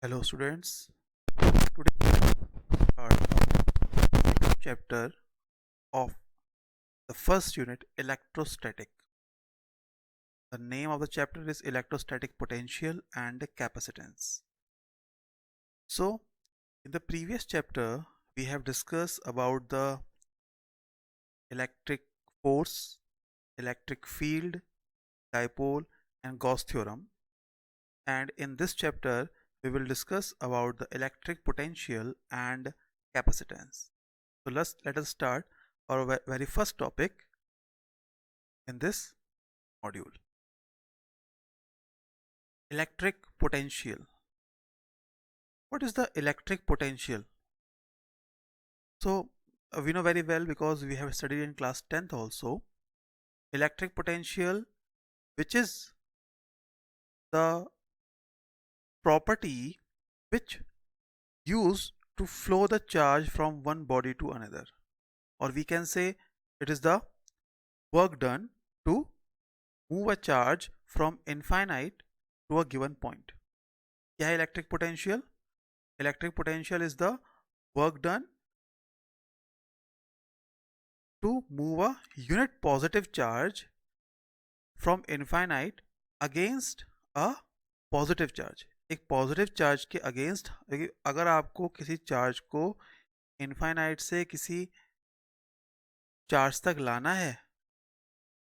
Hello students, today we start our chapter of the first unit electrostatic. The name of the chapter is electrostatic potential and capacitance. So in the previous chapter we have discussed about the electric force, electric field, dipole and Gauss theorem, and in this chapter we will discuss about the electric potential and capacitance. So let us start our very first topic in this module. Electric potential. What is the electric potential? So we know very well because we have studied in class 10th also. Electric potential, which is the property which used to flow the charge from one body to another, or we can say it is the work done to move a charge from infinite to a given point. क्या है electric potential? Electric potential is the work done to move a unit positive charge from infinite against a positive charge. एक positive charge के against, अगर आपको किसी charge को infinite से किसी चार्ज तक लाना है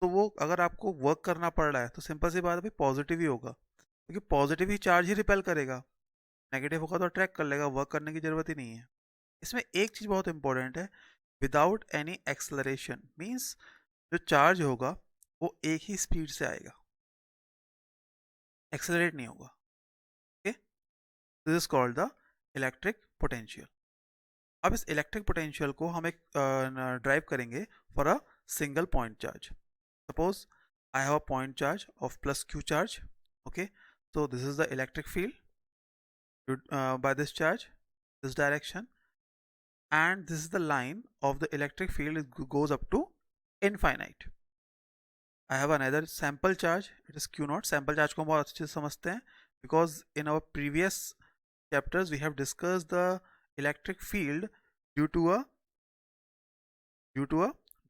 तो वो अगर आपको वर्क करना पड़ रहा है तो सिंपल सी बात है भाई पॉजिटिव ही होगा, क्योंकि पॉजिटिव ही चार्ज ही रिपेल करेगा, नेगेटिव होगा तो अट्रैक्ट कर लेगा, वर्क करने की जरूरत ही नहीं है। इसमें एक चीज़ बहुत इंपॉर्टेंट है, विदाउट एनी एक्सलरेशन, मीन्स जो चार्ज होगा वो एक ही स्पीड से आएगा, एक्सेलरेट नहीं होगा। Okay, this is called the electric potential. अब इस इलेक्ट्रिक पोटेंशियल को हम एक ड्राइव करेंगे for a single point charge. Suppose I have a point charge of plus Q charge. Okay, so this is the electric field by this charge, this direction, and this is the line of the electric field, it goes up to infinite. I have another sample charge, it is q naught. Sample charge को हम बहुत अच्छे से समझते हैं because in our previous chapters we have discussed the electric field due to a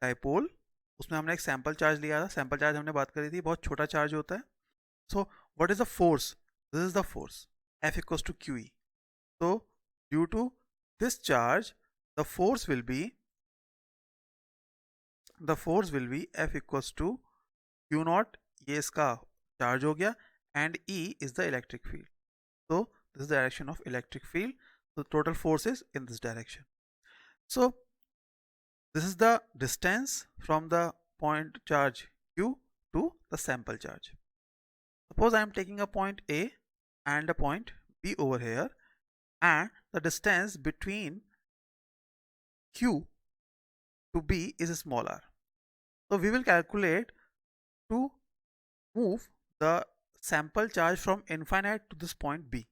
dipole. उसमें हमने एक सैम्पल चार्ज लिया था, सैम्पल चार्ज हमने बात करी थी, बहुत छोटा चार्ज होता है। So what is the force? This is the force F equals to QE. So due to this charge the force will be F equals to Q naught, ये इसका चार्ज हो गया, and E is the electric field. So this is the direction of electric field, so total force is in this direction. So this is the distance from the point charge Q to the sample charge. Suppose I am taking a point A and a point B over here, and the distance between Q to B is small r. So we will calculate to move the sample charge from infinite to this point B.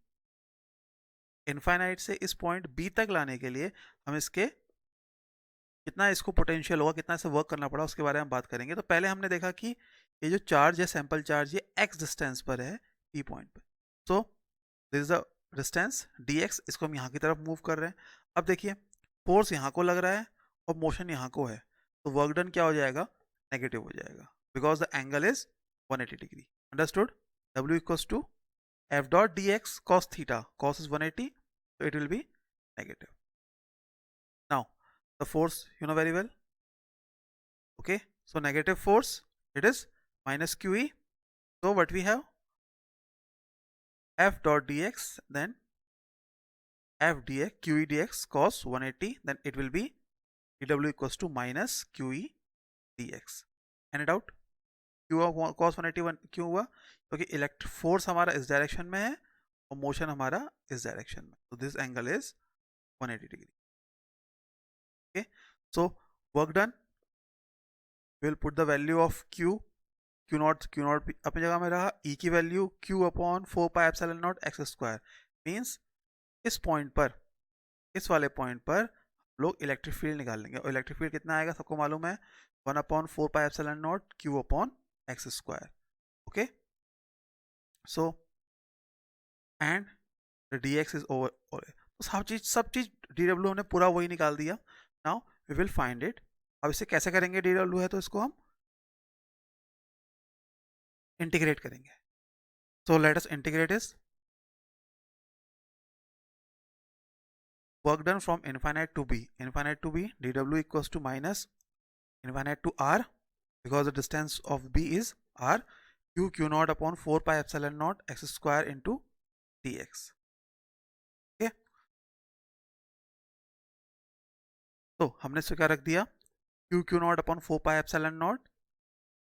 Infinite से इस point B तक लाने के लिए हम इसके कितना इसको पोटेंशियल होगा, कितना इसे वर्क करना पड़ा, उसके बारे में बात करेंगे। तो पहले हमने देखा कि ये जो चार्ज है सैंपल चार्ज, ये x डिस्टेंस पर है P पॉइंट पर। So this is the distance dx, इसको हम यहाँ की तरफ मूव कर रहे हैं। अब देखिए फोर्स यहाँ को लग रहा है और मोशन यहाँ को है, तो वर्क डन क्या हो जाएगा? नेगेटिव हो जाएगा, because the angle is 180 degree. Understood? W equals to f dot dx cos theta, cos is 180, so it will be negative. Now the force you know very well. Okay, so negative force, it is minus QE. So what we have? F dot dx, then F dx QE dx cos 180, then it will be dW equals to minus QE dx. Any doubt? क्यों cos 181 क्यों हुआ? क्योंकि electric force हमारा इस direction में है और motion हमारा इस डायरेक्शन में, तो this angle is 180 degree. Okay, so work done, will put the value of Q not अपनी जगह में रहा, E की value Q upon 4 pi epsilon not x square. Means इस पॉइंट पर, इस वाले पॉइंट पर लोग इलेक्ट्रिक फील्ड निकाल लेंगे, और इलेक्ट्रिक फील्ड कितना आएगा सबको मालूम है, 1 upon 4 pi epsilon not Q upon x square. Okay, so and dx is over, तो सब चीज dw हमने पूरा वही निकाल दिया. Now we will find it. अब इसे कैसे करेंगे? dw है तो इसको हम इंटीग्रेट करेंगे. So let us integrate is work done from infinite to b. Infinite to b, dw equals to minus infinite to r, because the distance of b is r, q naught upon 4 pi epsilon naught x square into dx. Okay, तो हमने इसको क्या रख दिया? q naught upon 4 pi epsilon naught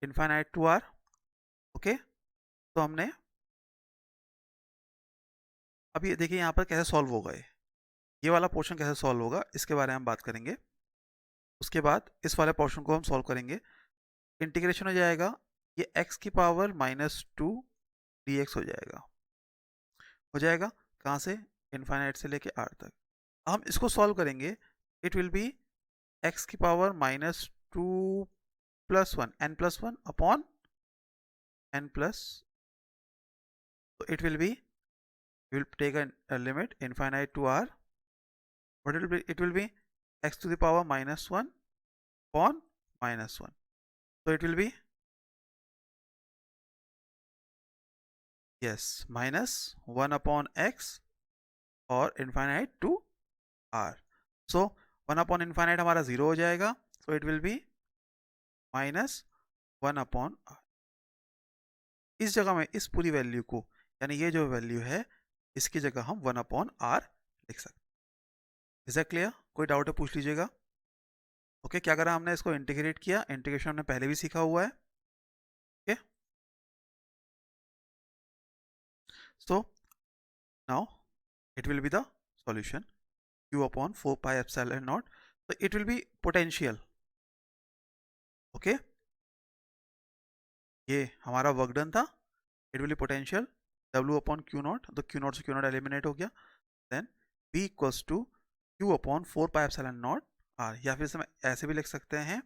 infinite to r. Okay, तो हमने अब ये देखिए यहाँ पर कैसे सॉल्व होगा. ये वाला पोर्शन कैसे सॉल्व होगा इसके बारे में हम बात करेंगे. उसके बाद इस वाले पोर्शन को हम सॉल्व करेंगे. इंटीग्रेशन हो जाएगा, ये x की पावर -2 dx हो जाएगा. हो जाएगा कहाँ से? इनफाइनाइट से लेके r तक. हम इसको सॉल्व करेंगे. इट विल बी x की power -2 + 1 n+1 upon n plus. so it will be, we will take a limit infinite to r. What it will be? It will be x to the power -1 upon -1. So it will be, yes, -1 upon x और infinite to r. So 1 upon infinite हमारा 0 हो जाएगा. So it will be -1 upon r. इस जगह में इस पूरी value को, यानी ये जो वैल्यू है, इसकी जगह हम 1 अपॉन r लिख सकते हैं. Is that clear? कोई डाउट है पूछ लीजिएगा. ओके, क्या करा हमने? इसको इंटीग्रेट किया. इंटीग्रेशन हमने पहले भी सीखा हुआ है. Okay, so now it will be the solution q upon 4 pi epsilon naught. so it will be potential. Okay, ये हमारा वर्क डन था. It will be potential w upon q naught. तो q नॉट से q naught eliminate हो गया. Then b equals to q upon 4 pi epsilon naught r, या फिर हम ऐसे भी लिख सकते हैं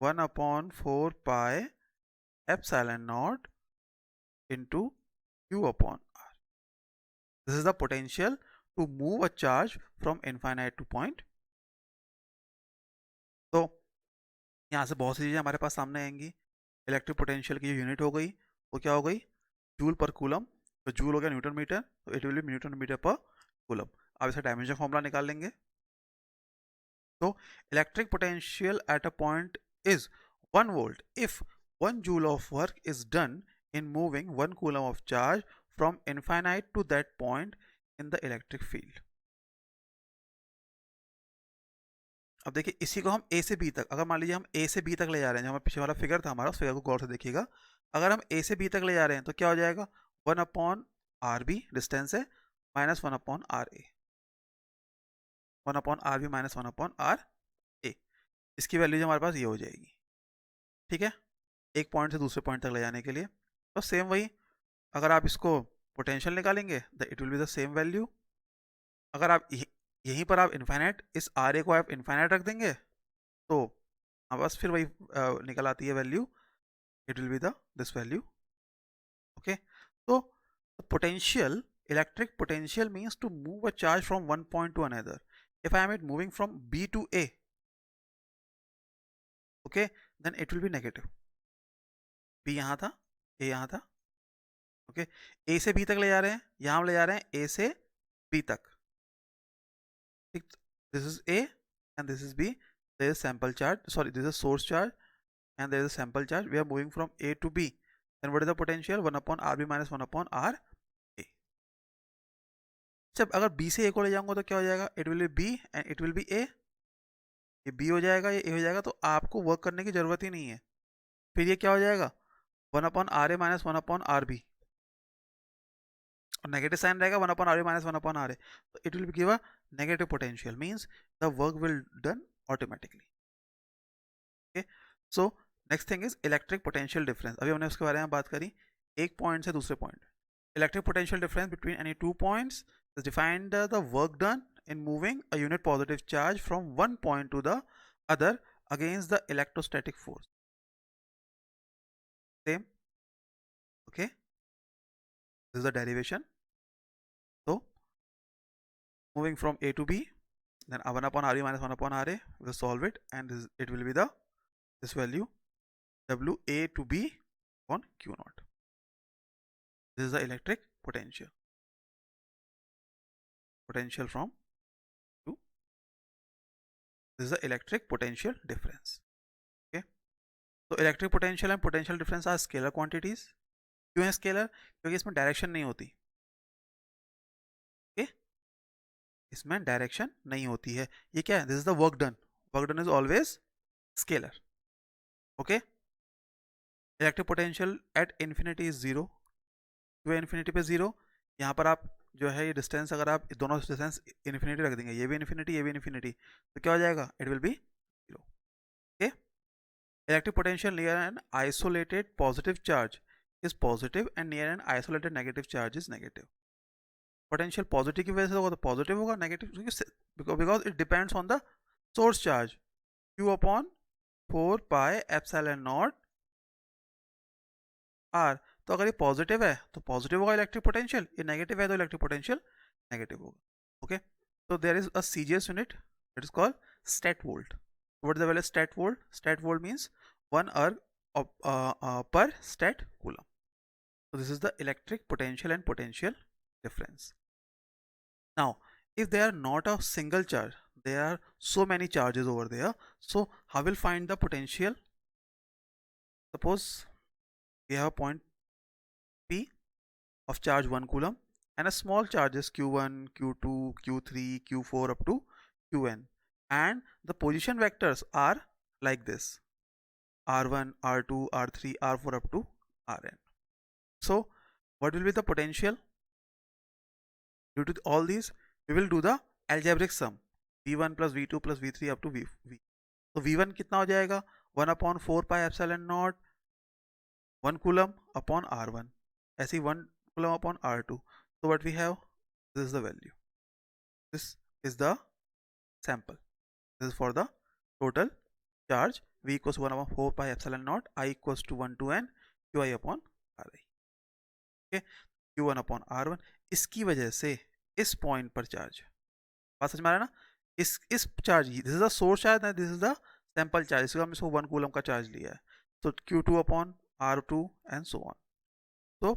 1 upon 4 pi epsilon naught into q upon r. This is the potential to move a charge from infinite to point. तो यहाँ से बहुत सी चीज़ें हमारे पास सामने आएंगी. इलेक्ट्रिक पोटेंशियल की जो यूनिट हो गई वो क्या हो गई? जूल पर कूलम. तो जूल हो गया न्यूटन मीटर, तो it will be newton metre per coulomb. अब इसका डायमेंशन फॉर्मूला निकाल लेंगे. तो electric potential at a point is 1 volt if 1 joule of work is done in moving 1 coulomb of charge from infinite to that point in the electric field. अब देखिए इसी को हम a से b तक, अगर मान लीजिए हम a से b तक ले जा रहे हैं, जो हमारा पीछे वाला फिगर था हमारा, उस फिगर को गौर से देखिएगा. अगर हम a से b तक ले जा रहे हैं तो क्या हो जाएगा? 1 अपॉन आर बी डिस्टेंस है, -1 upon R A. 1 upon R B -1 upon R A. इसकी वैल्यू जो हमारे पास ये हो जाएगी. ठीक है, एक पॉइंट से दूसरे पॉइंट तक ले जाने के लिए. तो सेम वही, अगर आप इसको पोटेंशियल निकालेंगे तो it will be the same value. अगर आप यहीं पर आप इनफाइनाइट, इस आर ए को आप इनफाइनाइट रख देंगे तो बस फिर वही निकल आती है value. It will be the this value. Okay, तो potential, electric potential means to move a charge from one point to another. If I am it moving from b to a, okay, then it will be negative. b यहाँ था, a यहाँ था. Okay, a से b तक ले जा रहे हैं, यहाँ हम ले जा रहे हैं a से b तक. ठीक, this is a and this is b. There is sample charge, sorry, this is source charge and there is a sample charge. We are moving from a to b. Then what is the potential? 1 upon rb minus 1 upon r a. जब अगर b से a को ले जाऊंगा तो क्या हो जाएगा? It will B b and it will B a. ये b हो जाएगा, ये a हो जाएगा, तो आपको वर्क करने की जरूरत ही नहीं है. फिर ये क्या हो जाएगा? 1 upon R A minus 1 upon R B, और नेगेटिव साइन रहेगा 1 upon R A minus 1 upon R A. तो it will give a negative potential, means the work will done automatically. Okay, so next thing is electric potential difference. अभी हमने उसके बारे में बात करी, एक पॉइंट से दूसरे point. Electric potential difference between any two points is defined the work done in moving a unit positive charge from one point to the other against the electrostatic force. Same. Okay, this is the derivation. So moving from A to B, then 1 upon RE minus 1 upon RA, we'll solve it, and it will be this value WA to B upon Q naught. This is the electric potential from to. This is the electric potential difference. Okay, so electric potential and potential difference are scalar quantities. क्यों है scalar? क्योंकि इसमें direction नहीं होती. Okay, इसमें direction नहीं होती है. ये क्या है? This is the work done is always scalar. Okay, electric potential at infinity is 0. क्यों इन्फिनिटी पे 0? यहाँ पर आप जो है ये डिस्टेंस, अगर आप दोनों डिस्टेंस इन्फिनिटी रख देंगे, ये भी इन्फिनिटी ये भी इन्फिनिटी, तो क्या हो जाएगा? It will B 0. Okay, electric potential near an isolated positive charge is positive and near an isolated negative charge is negative. Potential positive की वजह से होगा तो positive होगा, negative because it depends on the source charge. Q upon 4 pi epsilon naught R. तो अगर ये positive है तो पॉजिटिव होगा इलेक्ट्रिक पोटेंशियल, ये नेगेटिव है तो इलेक्ट्रिक पोटेंशियल नेगेटिव होगा. Okay, so there is a CGS unit, it is called stat volt. What is the value of stat volt? Stat volt means 1 erg per stat coulomb. So this is the electric potential and potential difference. Now, if they are not a single charge, there are so many charges over there. So how will find the potential? Suppose we have a point P of charge 1 coulomb and a small charges Q1, Q2, Q3, Q4 up to Qn, and the position vectors are like this: R1, R2, R3, R4 up to Rn. So what will be the potential? Due to all these, we will do the algebraic sum, V1 plus V2 plus V3 up to V. तो V1 कितना हो जाएगा? 1 upon 4 pi epsilon naught 1 coulomb upon R1, ऐसे ही 1 coulomb upon R2. So what we have? This is the value. This is the sample. This is for the total charge. V equals 1 upon 4 pi epsilon naught, I equals to 1 to n, Qi upon Ri. Q1 upon R1. इसकी वजह से इस point पर charge, बात समझ में आ रहा है ना? इस charge, this is the source charge, this is the sample charge, इसको हमने 1 कूलम का चार्ज लिया है. तो Q2 upon R2 and so on. तो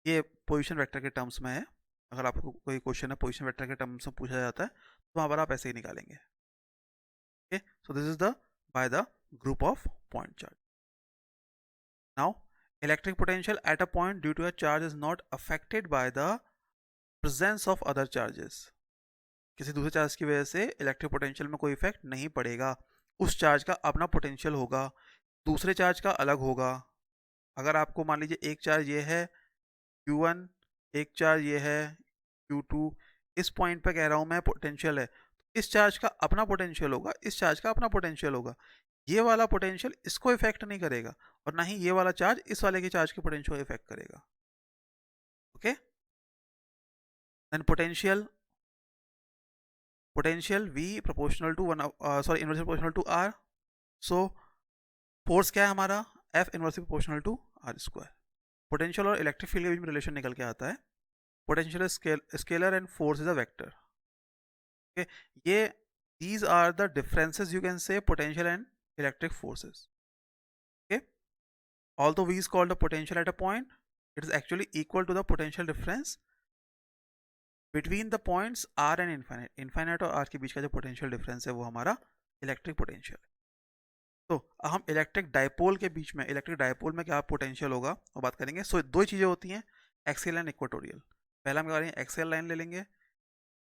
ये पोजीशन वेक्टर के टर्म्स में है. अगर आपको कोई क्वेश्चन है पोजीशन वेक्टर के टर्म्स में पूछा जाता है तो वहां पर आप ऐसे ही निकालेंगे. Okay, so this is the by the group of point charge. Now electric potential at a point due to a charge is not affected by the presence of other charges. किसी दूसरे चार्ज की वजह से electric potential में कोई effect नहीं पड़ेगा. उस चार्ज का अपना पोटेंशियल होगा, दूसरे चार्ज का अलग होगा. अगर आपको मान लीजिए एक चार्ज ये है Q1, एक चार्ज ये है Q2, इस पॉइंट पे कह रहा हूं मैं पोटेंशियल है, इस चार्ज का अपना पोटेंशियल होगा, इस चार्ज का अपना पोटेंशियल होगा. ये वाला पोटेंशियल इसको इफेक्ट नहीं करेगा और ना ही ये वाला चार्ज इस वाले के चार्ज के पोटेंशियल को इफेक्ट करेगा. Okay, then potential V proportional to 1 inversely proportional to R. So force क्या है हमारा? F inversely proportional to R square. Potential और इलेक्ट्रिक फील्ड के बीच में रिलेशन निकल के आता है. Potential scalar and force is a vector. Okay, ये these are the differences, you can say, potential and electric forces. Okay, although V is called the potential at a point, it is actually equal to the potential difference between the points R and infinite और R के बीच का जो potential difference है वो हमारा electric potential है. तो हम इलेक्ट्रिक डायपोल के बीच में, इलेक्ट्रिक डायपोल में क्या पोटेंशियल होगा वो बात करेंगे. सो दो चीजें होती हैं, एक्सियल एंड इक्वेटोरियल. पहला हम क्या करेंगे, एक्सियल लाइन ले लेंगे.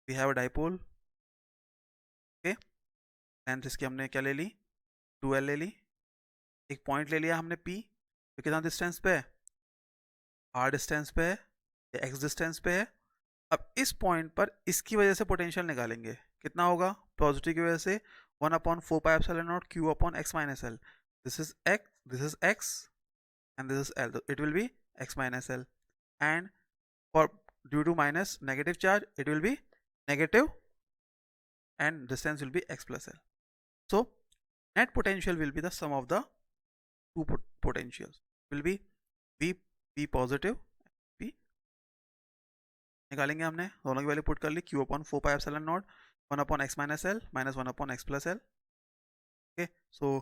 We have a dipole. Okay, length इसकी हमने क्या ले ली? 2L ले ली. एक पॉइंट ले लिया हमने P, तो कितना डिस्टेंस पे है? R डिस्टेंस पे है, X डिस्टेंस पे है. अब इस पॉइंट पर इसकी वजह से पोटेंशियल निकालेंगे. कितना होगा? पॉजिटिव की वजह से 1 upon 4 pi epsilon naught Q upon X minus L. This is X and this is L. It will be X minus L. And for due to minus negative charge, it will be negative and distance will be X plus L. So net potential will be the sum of the two potentials. Will be V positive, V निकालेंगे हमने, दोनों की value put कर ली, q upon 4 pi epsilon naught 1 upon x minus L minus 1 upon x plus L. Okay, so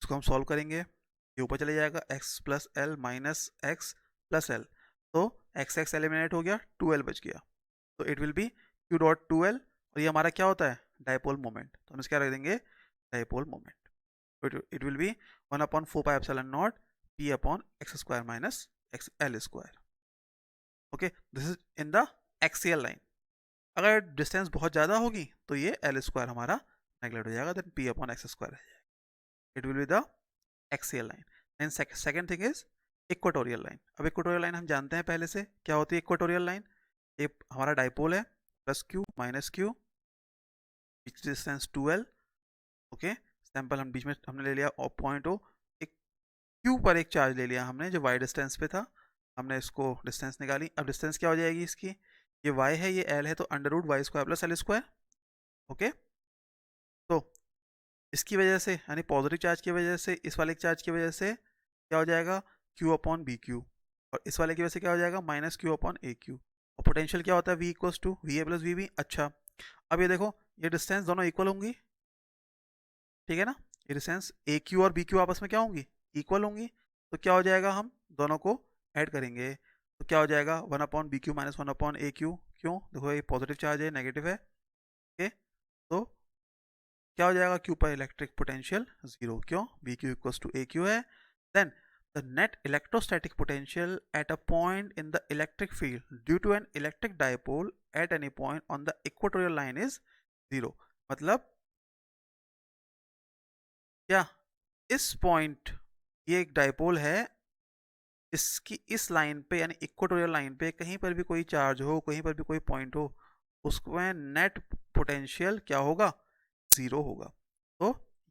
इसको हम solve करेंगे, ये ऊपर चले जाएगा x plus L minus x plus L, तो x एलिमिनेट हो गया, 2l बच गया, तो it will be q dot 2l, और ये हमारा क्या होता है, डायपोल मोमेंट, तो हम इसका रख देंगे dipole moment. It will B 1 upon 4 pi epsilon not p upon x square minus x l square. Okay, this is in the axial line. अगर डिस्टेंस बहुत ज़्यादा होगी तो ये एल स्क्वायर हमारा नेगलेक्ट हो जाएगा, then P upon X square है, it will be the axial line. Then second thing is equatorial line. अब इक्वेटोरियल लाइन हम जानते हैं पहले से क्या होती है इक्वेटोरियल लाइन, ये हमारा डाइपोल है, plus Q minus Q, distance 2l। Okay, sample हम बीच में हमने ले लिया पॉइंट ओ, एक क्यू पर एक चार्ज ले लिया हमने जो वाई डिस्टेंस पे था, हमने इसको डिस्टेंस निकाली। अब डिस्टेंस क्या हो जाएगी इसकी, ये y है ये l है, तो under root Y square plus L square. Okay, तो इसकी वजह से यानी पॉजिटिव चार्ज की वजह से, इस वाले चार्ज की वजह से क्या हो जाएगा, q अपॉन बी क्यू, और इस वाले की वजह से क्या हो जाएगा, minus Q upon A Q. और पोटेंशियल क्या होता है, v equals to V A plus V B. अच्छा, अब ये देखो ये डिस्टेंस दोनों इक्वल होंगी, ठीक है ना, ये डिस्टेंस ए क्यू और बी क्यू आपस में क्या होंगी, इक्वल होंगी, तो क्या हो जाएगा, हम दोनों को ऐड करेंगे, तो क्या हो जाएगा 1 upon B Q minus 1 upon A Q. क्यों, देखो ये पॉजिटिव चार्ज है नेगेटिव है। ओके, तो क्या हो जाएगा, क्यू पर इलेक्ट्रिक पोटेंशियल 0, क्यों, B Q equals to A Q है। Then the net electrostatic potential at a point in the electric field due to an electric dipole at any point on the equatorial line is 0। मतलब क्या, इस point, ये एक dipole है, इसकी इस line पे यानी इक्वेटोरियल लाइन पे कहीं पर भी कोई चार्ज हो, कहीं पर भी कोई पॉइंट हो, उसमें नेट पोटेंशियल क्या होगा, 0 होगा। तो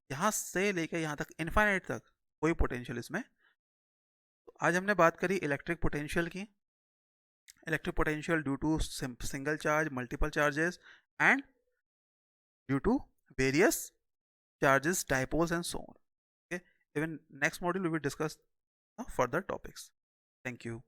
यहाँ से लेकर यहाँ तक इनफाइनाइट तक कोई पोटेंशियल इसमें। तो आज हमने बात करी इलेक्ट्रिक पोटेंशियल की, electric potential due to single charge, multiple charges, and due to various charges, dipoles and so on. Okay, even next module we will discuss further topics. Thank you.